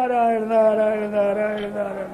नारायण नारायण नारायण नारायण।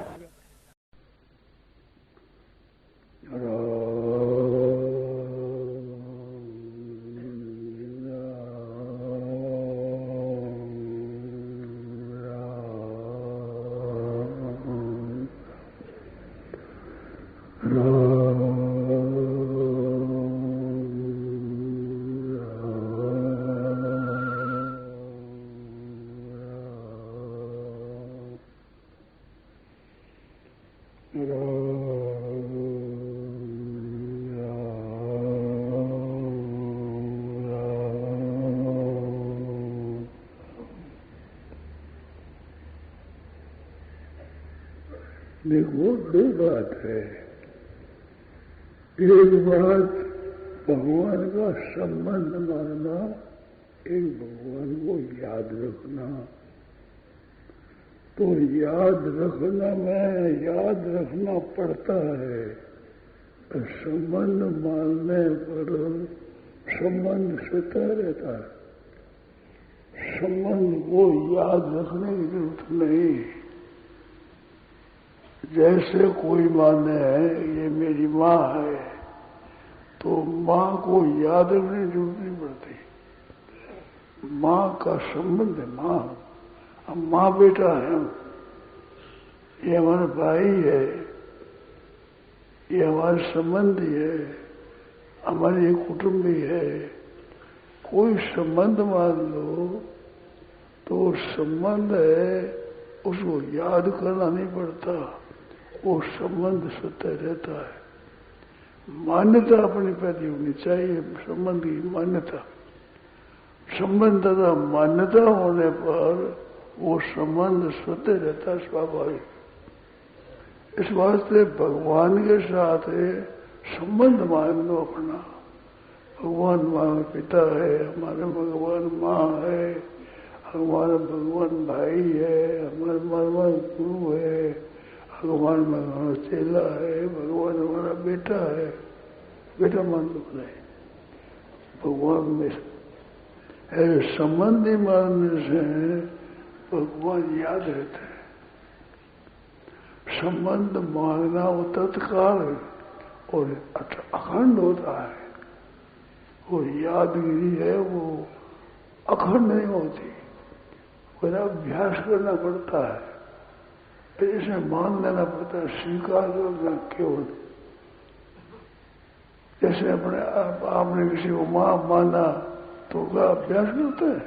देखो, दो बात है। एक बात भगवान का संबंध मानना, एक भगवान को याद रखना। तो याद रखना में याद रखना पड़ता है, संबंध मानने पर संबंध स्वतः रहता है। संबंध को याद रखने की जरूरत नहीं। जैसे कोई माने है ये मेरी माँ है, तो माँ को याद रखने की जरूरत नहीं पड़ती। माँ का संबंध है, माँ, हम माँ बेटा है, ये हमारा भाई है, ये हमारे संबंधी है, हमारे कुटुंबी है। कोई संबंध मान लो तो संबंध है, उसको याद करना नहीं पड़ता, वो संबंध स्वतः रहता है। मान्यता अपनी पैदा होनी चाहिए, संबंध की मान्यता। संबंध तथा मान्यता होने पर वो संबंध स्वतः रहता है, स्वाभाविक। इस वास्ते भगवान के साथ संबंध मान लो अपना। भगवान हमारा पिता है, हमारे भगवान माँ है, हमारा भगवान भाई है, हमारा भगवान गुरु है, भगवान हमारा चेला है, भगवान हमारा बेटा है। बेटा मान लो नहीं, भगवान में ऐसे संबंधी मानने से भगवान याद रहते हैं। संबंध मांगना वो तत्काल और अखंड होता है। वो यादगिरी है, वो अखंड नहीं होती, वो अभ्यास करना पड़ता है। इसे मान लेना पड़ता है, स्वीकार करना केवल। जैसे अपने आपने किसी को मां माना तो क्या अभ्यास करते हैं?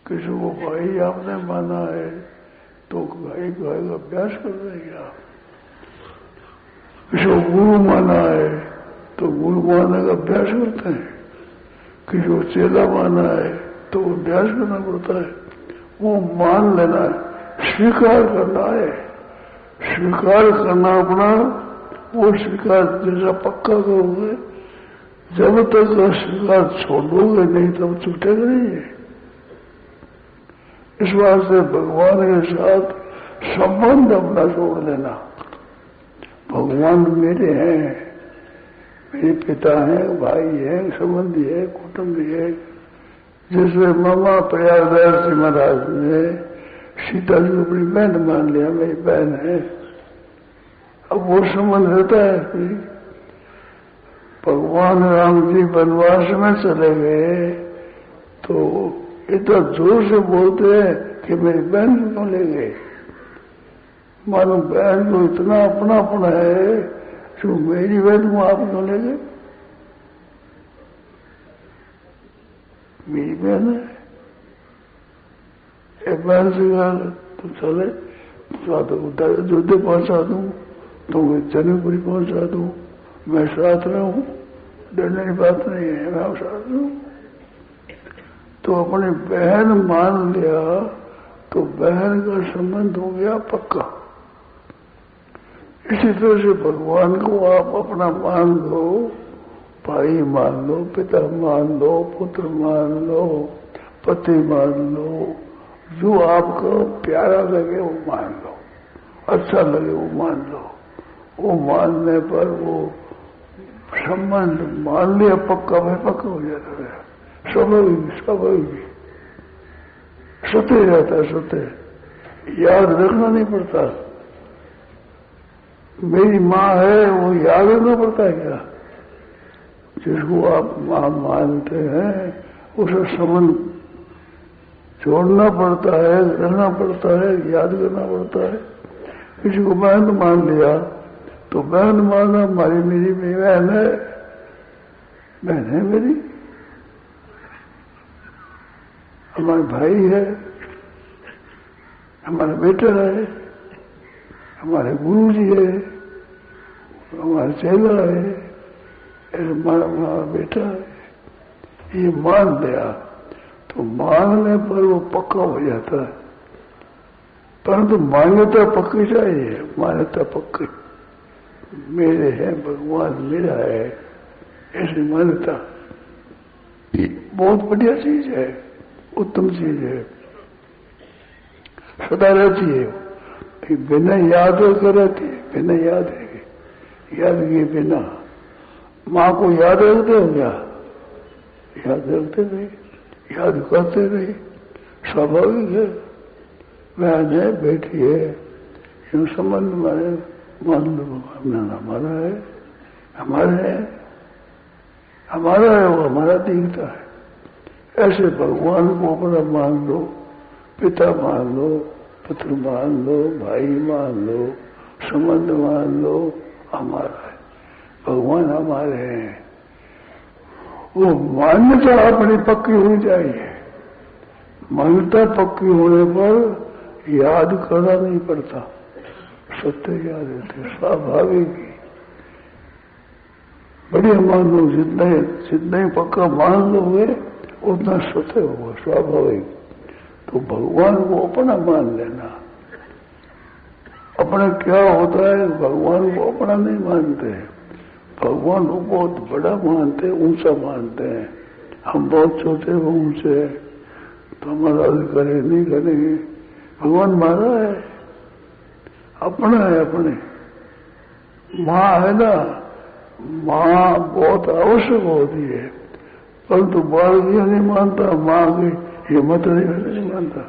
किसी को भाई आपने माना है तो भाई का अभ्यास कर रहे हैं आप। किसी को गुरु माना है तो गुरु मानने का अभ्यास करते हैं। किसी को चेला माना है तो अभ्यास करना पड़ता है। वो मान लेना है, स्वीकार करना है। स्वीकार करना अपना, वो स्वीकार जैसा पक्का करोगे, जब तक स्वीकार छोड़ोगे नहीं तब छूटेगा नहीं। इस वास्ते भगवान के साथ संबंध अपना जोड़ लेना। भगवान मेरे हैं, मेरे पिता हैं, भाई हैं, संबंधी है, कुटुंबी है। जैसे मामा प्रयागराज जी महाराज ने सीता जी को अपनी बहन मान लिया, मेरी बहन है। अब वो संबंध रहता है कि भगवान राम जी वनवास में चले गए तो इतना जोर से बोलते हैं कि मेरी बहन को क्यों ले गए। मानो बहन को इतना अपनापन है, जो मेरी बहन को आप क्यों ले गए। मेरी बहन है, एक बहन से कहा तुम चले अयोध्या पहुंचा दूं, तुमको जनकपुरी पहुंचा दूं, मैं साथ में हूं, डरने की बात नहीं है, मैं साथ हूं। तो अपनी बहन मान लिया तो बहन का संबंध हो गया पक्का। इसी तरह से भगवान को आप अपना मान लो, भाई मान लो, पिता मान लो, पुत्र मान लो, पति मान लो, जो आपको प्यारा लगे वो मान लो, अच्छा लगे वो मान लो। वो मानने पर वो संबंध मान लिया पक्का में पक्का हो जाता है। स्वाभाविक स्वतः रहता है, स्वतः याद रखना नहीं पड़ता। मेरी माँ है वो याद रखना पड़ता है क्या? जिसको आप माँ मानते हैं उसे संबंध छोड़ना पड़ता है, रहना पड़ता है, याद करना पड़ता है। किसी को बहन मान लिया तो बहन मानना, मेरी बहन है, बहन है मेरी, हमारे भाई है, हमारा बेटा है, हमारे गुरु जी है, हमारा चेला है, हमारा बेटा है। ये मान लिया तो मानने पर वो पक्का हो जाता है। परंतु मान्यता पक्की चाहिए, मान्यता पक्की, मेरे है भगवान मेरा है, ऐसी मान्यता बहुत बढ़िया चीज है, उत्तम चीज है, सदा रहती है। बिना याद कर रहती है, बिना याद है, याद किए बिना। माँ को याद रखते हो क्या? याद रखते नहीं, याद करते नहीं, स्वाभाविक है। बहन है, बेटी है, इन संबंध माने मान लो हमारा है, हमारा है, हमारा है, वो हमारा दिखता है। ऐसे भगवान को अपना मान लो, पिता मान लो, पुत्र मान लो, भाई मान लो, संबंध मान लो, हमारा है, भगवान हमारे हैं। वो मान्यता अपनी पक्की होनी चाहिए। मान्यता पक्की होने पर याद करना नहीं पड़ता, सत्य याद रहते, स्वाभाविक ही। बढ़िया मान लो, जितना ही पक्का मान लोगे उतना सत्य होगा, स्वाभाविक। तो भगवान को अपना मान लेना। अपना क्या होता है, भगवान को अपना नहीं मानते, भगवान को बहुत बड़ा मानते हैं, ऊंचा मानते हैं। हम बहुत छोटे वो ऊंचे हैं तो हमारा करे नहीं करेंगे। भगवान मारा है, अपना है, अपने। माँ है ना, माँ बहुत आवश्यक होती है, परंतु बालक यह नहीं मानता, माँ की हिम्मत नहीं मानता।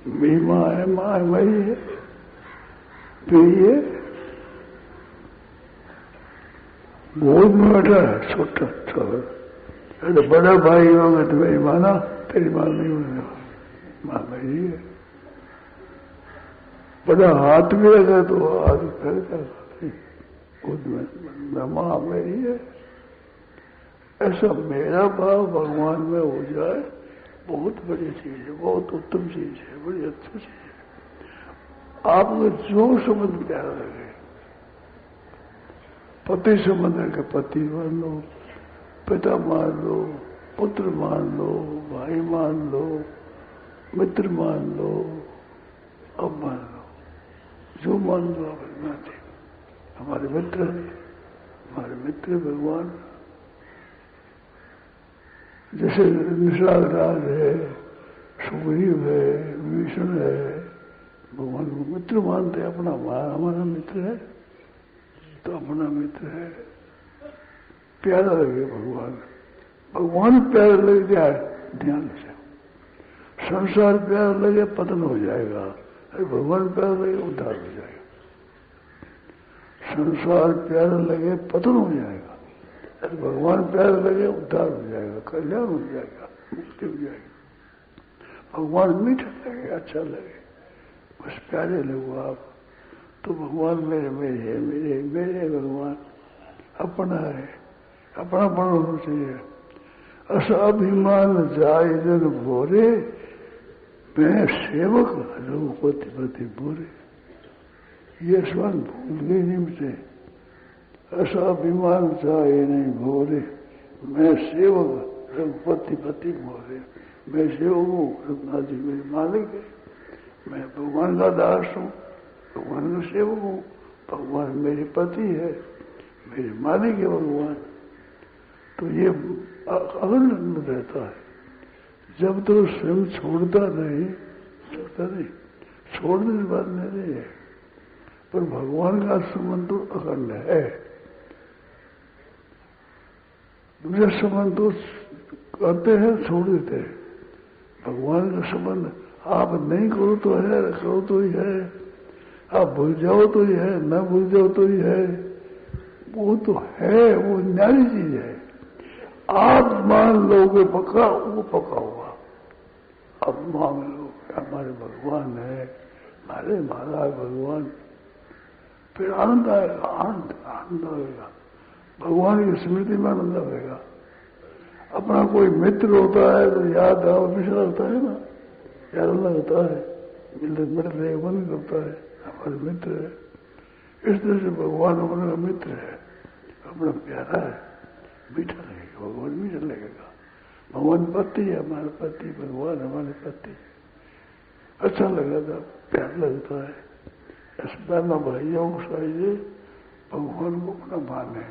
मेरी माँ है, मेरी है, तो ये गोद में बैठा है छोटा छोटा, तो बड़ा भाई होगा तो मेरी माना, तेरी माँ नहीं होगा, माँ मेरी है। बड़ा हाथ में लगा तो हाथ फैलता गोद में, माँ मेरी है। ऐसा मेरा भाव भगवान में हो जाए, बहुत बड़ी चीज है, बहुत उत्तम चीज है, बड़ी अच्छी चीज है। आपको जो संबंध प्यारा लगे, पति संबंध के पति मान लो, पिता मान लो, पुत्र मान लो, भाई मान लो, मित्र मान लो, अब मान लो, जो मान लो आप मानते। हमारे मित्र है, हमारे मित्र भगवान। जैसे निषाद है, सुग्रीव है, विष्णु है, भगवान को मित्र मानते, अपना हमारा मित्र है, तो अपना मित्र है, प्यारा लगे भगवान। भगवान प्यारा लगे क्या ध्यान से, संसार प्यारा लगे पतन हो जाएगा, अरे भगवान प्यारा लगे उद्धार हो जाएगा। संसार प्यारा लगे पतन हो जाएगा, अरे भगवान प्यारा लगे उद्धार हो जाएगा, कल्याण हो जाएगा, मुक्ति हो जाएगी। भगवान मीठा लगे, अच्छा लगे, बस प्यारे लगो आप, तो भगवान मेरे मेरे है, मेरे मेरे भगवान अपना है, अपना पण होना चाहिए। असाभिमान जाए जन भोरे, मैं सेवक रघुपति पति बोरे। ये स्वर्ण भूल गई निमसे, असाभिमान जाए नहीं भोरे, मैं सेवक रघुपति पति बोरे। मैं सेवक हूँ, रघुनाथ जी मेरे मालिक है, मैं भगवान का दास हूँ, भगवान का सेवक हूँ, भगवान मेरे पति है, मेरे मालिक है भगवान। तो ये अगल रहता है, जब तो स्वयं छोड़ता नहीं, छोड़ने की बात नहीं है, पर भगवान का संबंध तो अखंड है। दूसरे संबंध तो करते हैं, छोड़ देते हैं। भगवान का संबंध आप नहीं करो तो है, करो तो ही है, आप भूल जाओ तो ही है, न भूल जाओ तो ही है, वो तो है, वो न्यारी चीज है। आप मान लोगे पक्का, वो पक्का होगा। अब मान लो हमारे भगवान है, हमारे महाराज भगवान, फिर आनंद आएगा, आनंद आनंद आएगा, भगवान की स्मृति में आनंद आएगा। अपना कोई मित्र होता है तो याद हमेशा लगता है ना, याद लगता है, मिलने मन करता है, हमारे मित्र है। इस तरह से भगवान हमारा मित्र है, अपना प्यारा है, मीठा लगेगा, भगवान मीठा लगेगा। भगवान पति है, हमारे पति, भगवान हमारे पति, अच्छा लगेगा, प्यार लगता है। इस पहला भाइयों को चाहिए भगवान को अपना माने,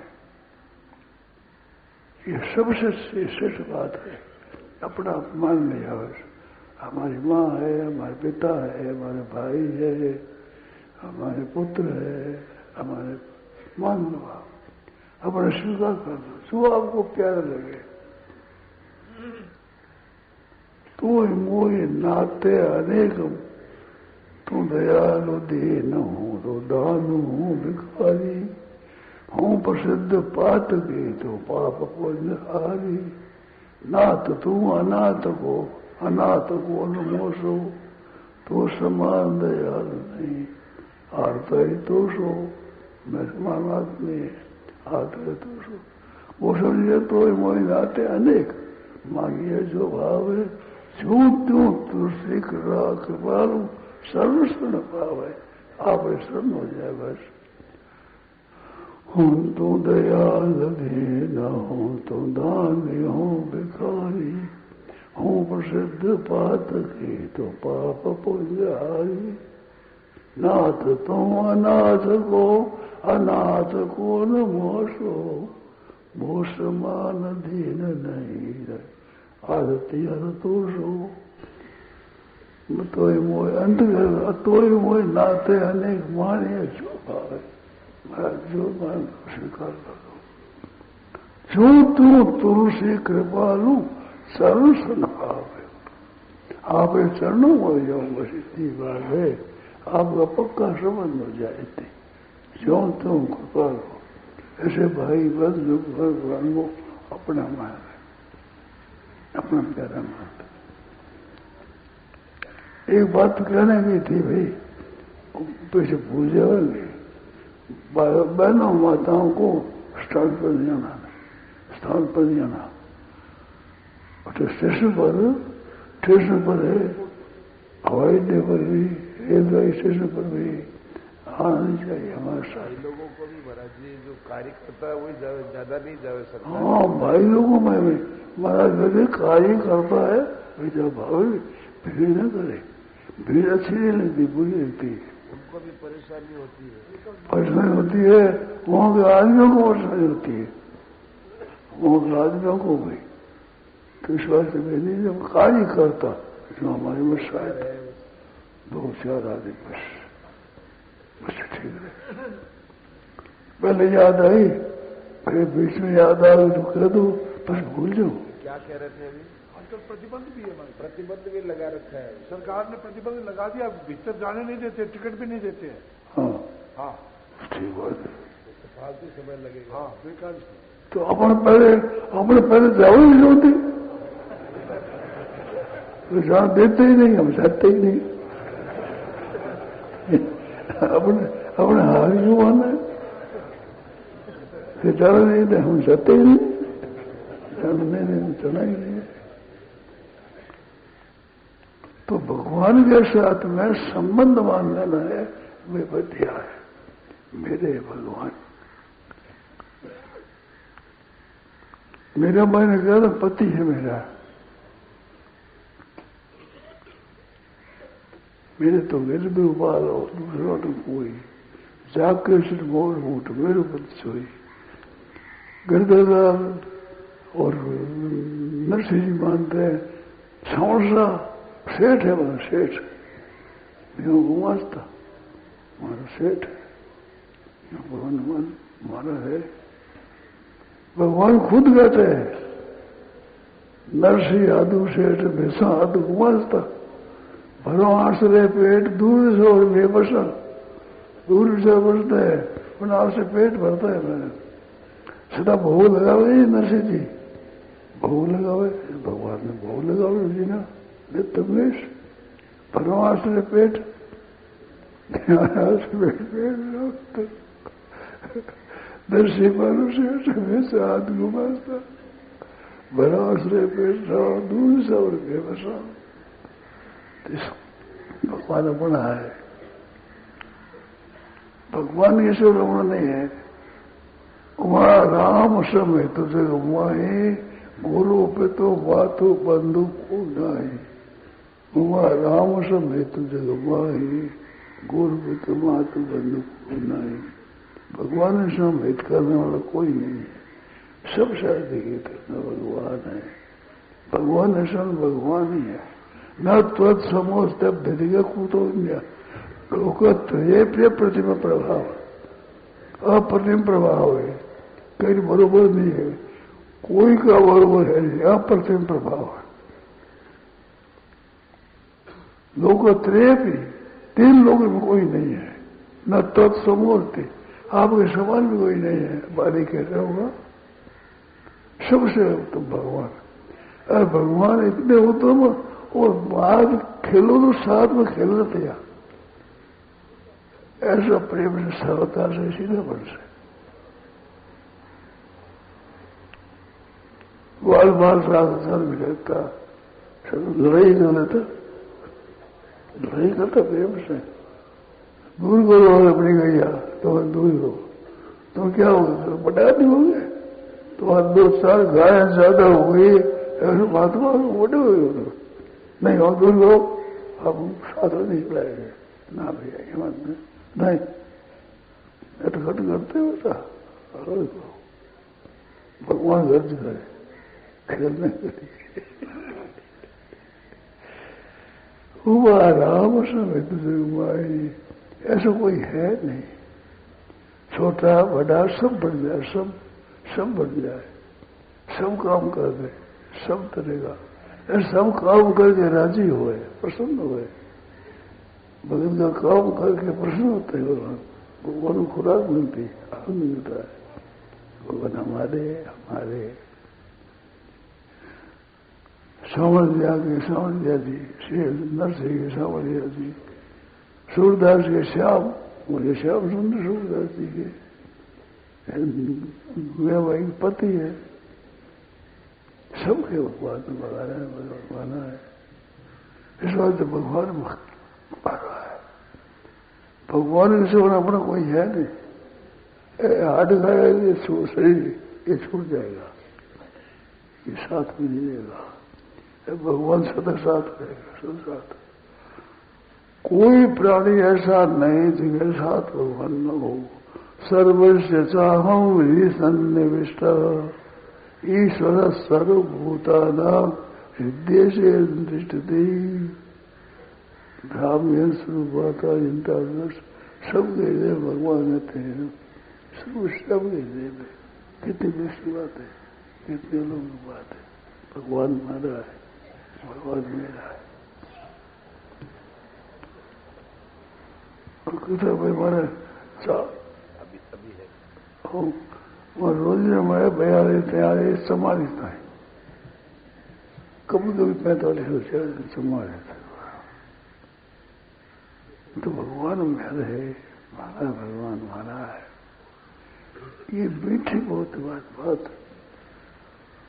ये सबसे श्रेष्ठ बात है। अपना अपमान लिया, हमारी माँ है, हमारे पिता है, हमारे भाई है, हमारे पुत्र है, हमारे मान लो, अपना स्वीकार कर दो, जो आपको प्यारा लगे। तू मोहि नाते अनेकम, तू दयालु दीन हूं तो दानु हूं भिखारी, हूं प्रसिद्ध पातकी तो पाप पुण्यहारी, नाथ तू अनाथ को नमोसो, तो समान दयाल नहीं, आरता ही तो सो, मैं समान आदमी आते तो सो। वो समझे तो मोहि नाते अनेक, मांगिए जो भाव है, जो त्यों तुलसी कृपालु, सर्वस्व भाव है, आप शरण हो जाए बस। हूं तो दयाल दीन, हूं तो दानी, हूं भिखारी, हूं प्रसिद्ध पातकी तो पाप पुण्यहारी, नाथ तुम अनाथ को नमोसो, वो समान दीन नहीं, आरती हर तो सो। तो मोह अंत तो मोह नाते अनेक मानिए जो भाव, जो मान स्वीकार कर दो। जो तू तुलसी कृपालु सर्वस्व भाव है, आप चरणों में जाओ, बस इतनी बात है, आपका पक्का समझ हो जाए। जो तुम कृपालु, ऐसे भाई बस भगवान को अपना मान, अपना प्यारा मान। एक बात तो कहने की थी भाई, पीछे भूल जाओगे, बहनों माताओं को स्थान पर जाना, स्थान पर जाना, तो स्टेशन पर है, हवाई अड्डे पर भी, रेलवे स्टेशन पर भी आना चाहिए हमारे साथ। लोगों को भी महाराज जी जो कार्य करता है वही ज्यादा नहीं जावे सकता। हाँ, भाई लोगों में भी महाराज यदि कार्य करता है वैसा भाव, भीड़ न करे, भीड़ अच्छी नहीं लगती, बुरी लगती है, उनको भी परेशानी होती है। परेशानी होती है, वहां के आदमियों को परेशानी होती है, वहां के आदमियों को भी। तो इस वास्ते में नहीं, जब कार्य करता जो हमारे में शायद 2-4 आदमी बस ठीक है। पहले याद आई, फिर बीच में याद आ गई तो कह दो, बस भूल जाओ। क्या कह रहे थे अभी? आजकल प्रतिबंध भी है हमारे, प्रतिबंध भी लगा रखा है, सरकार ने प्रतिबंध लगा दिया, भीतर जाने नहीं देते, टिकट भी नहीं देते हैं। हाँ हाँ, ठीक बात है। तो फालतू समय लगेगा। हाँ, बेकार। तो अपने पहले जाओ ही नहीं होती, तो जहां देते ही नहीं, हम जाते ही नहीं, अपने हाल ही जुबान है, फिर जाना नहीं थे, हम जाते ही नहीं, जाना नहीं, चला ही नहीं। तो भगवान के साथ में संबंध मान लेना है, वे बढ़िया है, मेरे भगवान। मेरा मैंने कहा था पति है मेरा, मेरे तो मेरे भी उबाल हो, दूसरा तो कोई जाकर सिर्फ मोर मूठ मेरे पति सोई। गिरधरलाल और नरसिंह जी मानते हैं समोसा सेठ है, हमारा सेठ, मैं गुमास्ता हमारा सेठ है, भगवान हमारा है। भगवान खुद कहते हैं नरसिंह आदू सेठ, भैसा आदू गुमास्ता, भरो आश्रय पेट दूर से और बेबसा दूर से बसता है पर आपसे पेट भरता है। मैंने सदा भोग लगावे नरसिंह जी, भोग लगावे, भगवान ने भोग लगावे जी ना नित्यमेश भरो आश्रय पेट नरसिंह मनुष्य से हाथ घुमाता भरा आश्रय पेट दूर से और बेबसा भगवान अपना है। भगवान की सिर्फ अपना नहीं है। वहां राम समय तुझे वहीं गुरु पे तो बातों बंधु को नहीं। वहां राम समय तुझे वहीं गुरु पे तो बातों बंधु को नहीं। भगवान के साथ भेद करने वाला कोई नहीं है। सब शादी की करना भगवान है। भगवान के साथ भगवान ही है। न त्वत समोस्त भेदिका कूतो लोकत्व प्रतिमा प्रभाव अप्रतिम प्रभाव है। कहीं बरोबर नहीं है, कोई का बरोबर है नहीं, अप्रतिम प्रभाव है। लोकत्रय भी तीन लोगों में कोई नहीं है। न तत्समूर्ति आपके समान भी कोई नहीं है। बारी कैसा होगा सबसे उत्तम भगवान। अरे भगवान इतने उत्तम और बाद खेलो तो साथ में खेलना तैयार। ऐसा प्रेम से सरलता से सीधा बन से बाल बाल साथ में रहता लड़ाई कर लेता, लड़ाई करता प्रेम से। दूर करो अपनी गैया तो दूर हो तो क्या होगा बटा नहीं होंगे तो 2 साल गाय ज्यादा हो गई ऐसे महात्मा मोटे हो गए नहीं हो दूर हो हम साथ नहीं लाएंगे ना भैया हिम्मत नहीं अटघट करते होता। भगवान गर्ज करे खेलने के लिए हुआ राम समय तुझे हुआई ऐसा कोई है नहीं। छोटा बड़ा सब बन जाए, सब बन जाए, सब काम कर दे, सब करेगा। सब काम करके राजी हुए, प्रसन्न हुए। भगत का काम करके प्रसन्न होते हैं भगवान को खुराक मिलती है, आनंद मिलता है। भगवान हमारे सावंतिया जी, नरसिंह के सावंतिया जी, सूरदास के श्याम, मुझे श्याम सुंदर सूरदास जी के वे वही पति है। सबके भगवान में बना है, भगवान है। इस बात से भगवान मारा है। भगवान से होना अपना कोई है नहीं। हाथ खाया ये शरीर ये छूट जाएगा, ये साथ में नहीं रहेगा। भगवान सदा साथ रहेगा, सदा साथ। कोई प्राणी ऐसा नहीं जिसके साथ भगवान न हो। सर्वस्य चाहम ही सन्निविष्ट ईश्वर सर्वभूतानां हृदय से दृष्टि ब्राह्मण स्वरूपता जनता सबके हृदय भगवान रहते हैं। सबके हृदय में कितनी दूसरी बात है, कितने लोगों की बात है। भगवान हमारा है, भगवान मेरा है। और कहता भाई हमारे अभी है और रोज हमारे 42-43 समाधि था, कभी 45 समाधि था। तो भगवान मेरा है, हमारा भगवान हमारा है। ये मीठी बहुत बात।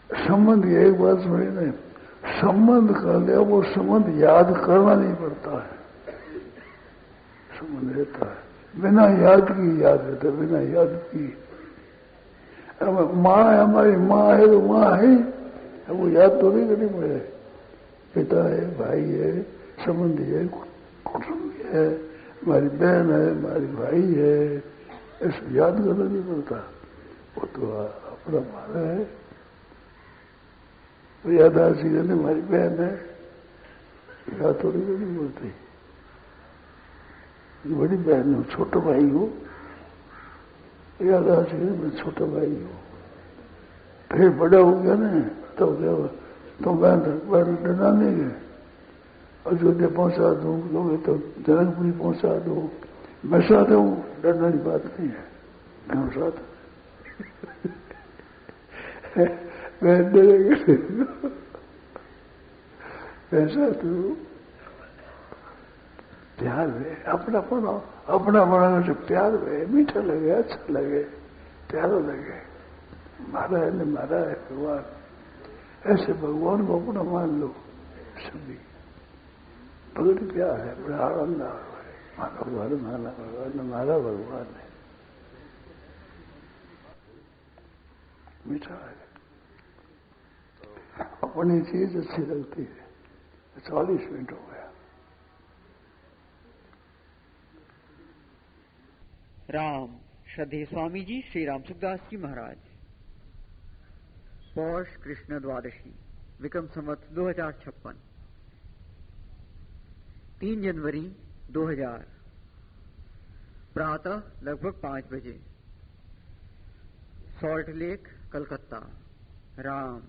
संबंध एक बात समझ नहीं, संबंध कर लिया वो संबंध याद करना नहीं पड़ता है। संबंध रहता है, बिना याद की याद रहता है, बिना याद की। अब माँ है, हमारी माँ है तो माँ है, वो याद तो नहीं करनी पड़े। पिता है, भाई है, संबंधी है, कुटुंब है, हमारी बहन है, हमारी भाई है, ऐसे याद करना नहीं पड़ता। वो तो अपना हमारा है। तो यादाशी करने हमारी बहन है, याद तो नहीं करनी पड़ती। बड़ी बहन हो, छोटा भाई हो, यादाशी मैं छोटा भाई हो। फिर बड़ा हो गया ना तो क्या हुआ, तो बहन डरा नहीं गए। अयोध्या पहुंचा दूं, लोगे तो जनकपुरी पहुंचा दूं, मैं साथ हूं, डरने की बात नहीं है, मैं हूं साथ। मैं डरेगा मैं साथ हूं। प्यार में अपना बनाने से प्यार में मीठा लगे, अच्छा लगे, प्यारा लगे। मारा है न मारा है भगवान, ऐसे भगवान को अपना मान लो सभी। भगत प्यार है, बड़ा आनंद आ रहा है। मारा भगवान, माना भगवान, मारा भगवान है, मीठा है। अपनी चीज अच्छी लगती है। 40 मिनट हो गया। राम श्रद्धेय स्वामी जी श्री राम सुखदास जी महाराज। पौष कृष्ण द्वादशी विक्रम संवत 2056, 3 जनवरी 2000, प्रातः लगभग 5 बजे, सॉल्ट लेक, कलकत्ता। राम।